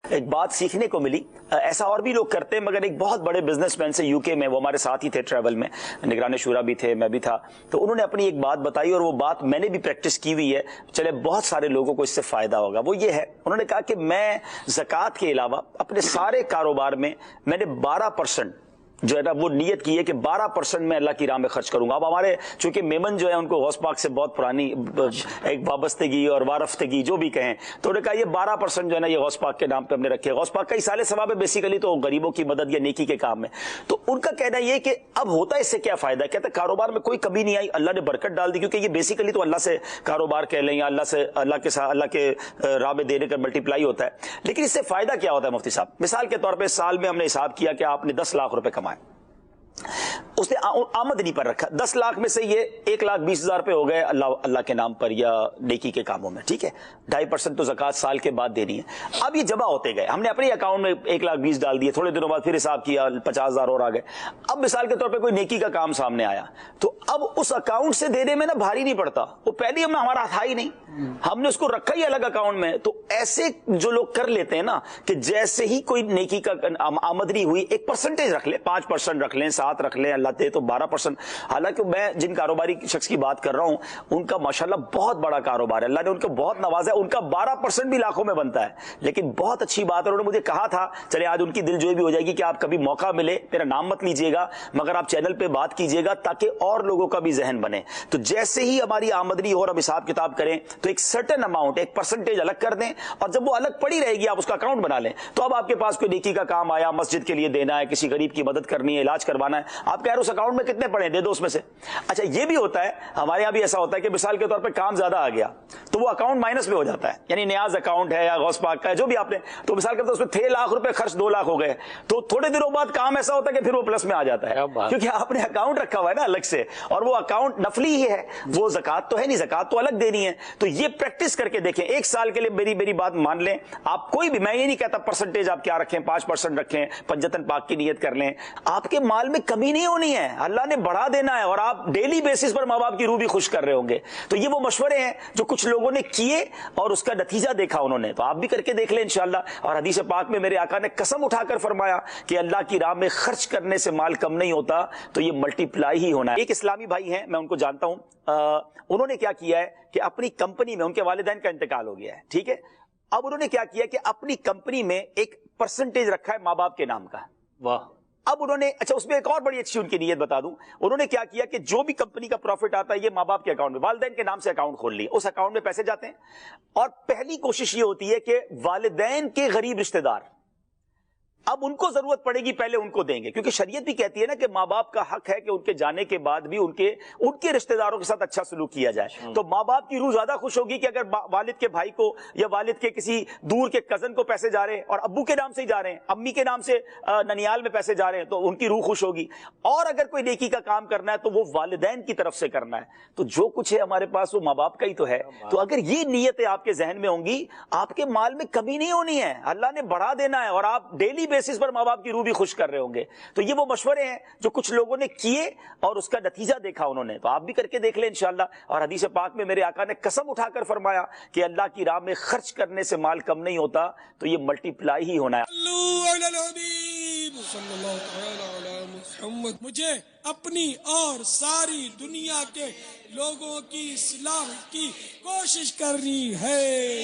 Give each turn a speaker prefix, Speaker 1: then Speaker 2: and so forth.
Speaker 1: ایک بات سیکھنے کو ملی، ایسا اور بھی لوگ کرتے ہیں مگر ایک بہت بڑے بزنس مین سے یوکے میں، وہ ہمارے ساتھ ہی تھے ٹریول میں، نگران شورا بھی تھے، میں بھی تھا، تو انہوں نے اپنی ایک بات بتائی اور وہ بات میں نے بھی پریکٹس کی ہوئی ہے، چلے بہت سارے لوگوں کو اس سے فائدہ ہوگا۔ وہ یہ ہے، انہوں نے کہا کہ میں زکوٰۃ کے علاوہ اپنے سارے کاروبار میں نے 12% جو ہے نا وہ نیت کی ہے کہ 12% میں اللہ کی راہ میں خرچ کروں گا۔ اب ہمارے چونکہ میمن جو ہے ان کو غوث پاک سے بہت پرانی ایک وابستگی اور وارفتگی جو بھی کہیں، تو انہوں نے کہا یہ 12% جو ہے نا یہ غوث پاک کے نام پہ ہم نے رکھے۔ غوث پاک کا اصالہ ثواب ہے بیسیکلی تو غریبوں کی مدد یا نیکی کے کام میں۔ تو ان کا کہنا یہ کہ اب ہوتا ہے اس سے کیا فائدہ، کہتا ہے کاروبار میں کوئی کمی نہیں آئی، اللہ نے برکت ڈال دی، کیونکہ یہ بیسیکلی تو اللہ سے کاروبار کہہ لیں یا اللہ کے راہ میں دینے کا ملٹی پلائی ہوتا ہے۔ لیکن اس سے فائدہ کیا ہوتا ہے مفتی صاحب؟ مثال کے طور پہ سال میں ہم نے حساب کیا کہ آپ نے 10 لاکھ روپے کمائے، اس نے آمدنی پر رکھا، 10 لاکھ میں سے یہ 1,20,000 روپے ہو گئے اللہ کے نام پر یا نیکی کے کاموں میں، ٹھیک ہے، 2.5% تو زکوٰۃ سال کے بعد دینی ہے۔ اب یہ جمع ہوتے گئے، ہم نے اپنے اکاؤنٹ میں 1,20,000 ڈال دیے، تھوڑے دنوں بعد پھر حساب کیا 50,000 اور آ گئے۔ اب مثال کے طور پہ کوئی نیکی کا کام سامنے آیا تو اب اس اکاؤنٹ سے دینے میں نا بھاری نہیں پڑتا، وہ پہلے ہمارا تھا ہی نہیں، ہم نے اس کو رکھا ہی الگ اکاؤنٹ میں۔ تو ایسے جو لوگ کر لیتے ہیں نا کہ جیسے ہی کوئی نیکی کا آمدنی ہوئی ایک پرسنٹیج رکھ لیں، 5% رکھ لیں، 7 رکھ لیں، اللہ دے تو 12%۔ حالانکہ میں جن کاروباری شخص کی بات کر رہا ہوں ان کا ماشاءاللہ بہت بڑا کاروبار ہے، اللہ نے ان کو بہت نوازا ہے، ان کا 12% بھی لاکھوں میں بنتا ہے۔ لیکن بہت اچھی بات ہے، انہوں نے مجھے کہا تھا، چلے آج ان کی دل جوئی بھی ہو جائے گی کہ آپ کبھی موقع ملے میرا نام مت لیجیے گا مگر آپ چینل پہ بات کیجیے گا تاکہ اور لوگوں کا بھی ذہن بنے۔ تو جیسے ہی ہماری آمدنی اور اب حساب کتاب کریں تو ایک سرٹن اماؤنٹ، ایک پرسنٹیج الگ کر دیں، اور جب وہ الگ پڑی رہے گی آپ اس کا اکاؤنٹ بنا لیں، تو اب آپ کے پاس کوئی نیکی کا کام آیا، مسجد کے لیے دینا ہے، کسی غریب کی مدد کرنی ہے، علاج کروانا ہے، آپ کہہ رہے اس اکاؤنٹ میں کتنے پڑے دے دو اس میں سے۔ اچھا یہ بھی ہوتا ہے، ہمارے یہاں بھی ایسا ہوتا ہے کہ مثال کے طور پہ کام زیادہ آ گیا تو وہ اکاؤنٹ مائنس میں ہو جاتا ہے، یعنی نیاز اکاؤنٹ ہے یا غوث پاک کا ہے جو بھی آپ نے، تو مثال کے طور پر اس میں 3 لاکھ روپے خرچ 2 لاکھ ہو گئے، تو تھوڑے دنوں بعد کام ایسا ہوتا ہے کہ پھر وہ پلس میں آ جاتا ہے، کیونکہ آپ نے اکاؤنٹ رکھا ہوا ہے نا الگ سے، اور وہ اکاؤنٹ نفلی ہی ہے، وہ زکوٰۃ تو ہے نہیں، زکوٰۃ تو الگ دینی ہے۔ تو یہ پریکٹس کر کے دیکھیں، 1 سال کے لیے میری بات مان لیں آپ، کوئی بھی، میں یہ نہیں کہتا پرسنٹیج آپ کیا رکھیں، 5% رکھیں، پنجتن پاک کی نیت کر لیں، آپ کے مال میں کمی نہیں ہونی ہے، اللہ نے بڑھا دینا ہے، اور آپ ڈیلی بیسس پر ماں باپ کی روح بھی خوش کر رہے ہوں گے۔ تو یہ وہ مشورے ہیں جو کچھ لوگوں نے کیے اور اس کا نتیجہ دیکھا انہوں نے، تو آپ بھی کر کے دیکھ لیں انشاءاللہ۔ اور حدیث پاک میں میرے آقا نے قسم اٹھا کر فرمایا کہ اللہ کی راہ میں خرچ کرنے سے مال کم نہیں ہوتا، تو یہ ملٹی پلائی ہی ہونا ہے۔ ایک اسلامی بھائی ہیں، میں ان کو جانتا ہوں، انہوں نے کیا کیا ہے کہ اپنی کمپنی میں، ان کے والدین کا انتقال ہو گیا ہے، ٹھیک ہے، اب انہوں نے کیا کیا کہ اپنی کمپنی میں ایک پرسنٹیج رکھا ہے ماں باپ کے نام کا۔ واہ! اب انہوں نے، اچھا اس میں ایک اور بڑی اچھی ان کی نیت بتا دوں، انہوں نے کیا کیا کہ جو بھی کمپنی کا پروفٹ آتا ہے یہ ماں باپ کے اکاؤنٹ میں، والدین کے نام سے اکاؤنٹ کھول لیے، اس اکاؤنٹ میں پیسے جاتے ہیں، اور پہلی کوشش یہ ہوتی ہے کہ والدین کے غریب رشتہ دار، اب ان کو ضرورت پڑے گی پہلے ان کو دیں گے، کیونکہ شریعت بھی کہتی ہے نا کہ ماں باپ کا حق ہے کہ ان کے جانے کے بعد بھی ان کے رشتہ داروں کے ساتھ اچھا سلوک کیا جائے۔ تو ماں باپ کی روح زیادہ خوش ہوگی کہ اگر والد کے بھائی کو یا والد کے کسی دور کے کزن کو پیسے جا رہے ہیں اور ابو کے نام سے ہی جا رہے ہیں، امی کے نام سے ننیال میں پیسے جا رہے ہیں، تو ان کی روح خوش ہوگی۔ اور اگر کوئی نیکی کا کام کرنا ہے تو وہ والدین کی طرف سے کرنا ہے، تو جو کچھ ہے ہمارے پاس وہ ماں باپ کا ہی تو ہے۔ تو اگر یہ نیتیں آپ کے ذہن میں ہوں گی، آپ کے مال میں کمی نہیں ہونی ہے، اللہ نے بڑھا دینا ہے، اور آپ ڈیلی بیسس پر ماں باپ کی روح بھی خوش کر رہے ہوں گے۔ تو یہ وہ مشورے ہیں جو کچھ لوگوں نے کیے اور اس کا نتیجہ دیکھا انہوں نے، تو آپ بھی کر کے دیکھ لیں انشاءاللہ۔ اور حدیث پاک میں میرے آقا نے قسم اٹھا کر فرمایا کہ اللہ کی راہ میں خرچ کرنے سے مال کم نہیں ہوتا، تو یہ ملٹی پلائی ہی ہونا ہے۔
Speaker 2: مجھے اپنی اور ساری دنیا کے لوگوں کی اصلاح کی کوشش کرنی ہے۔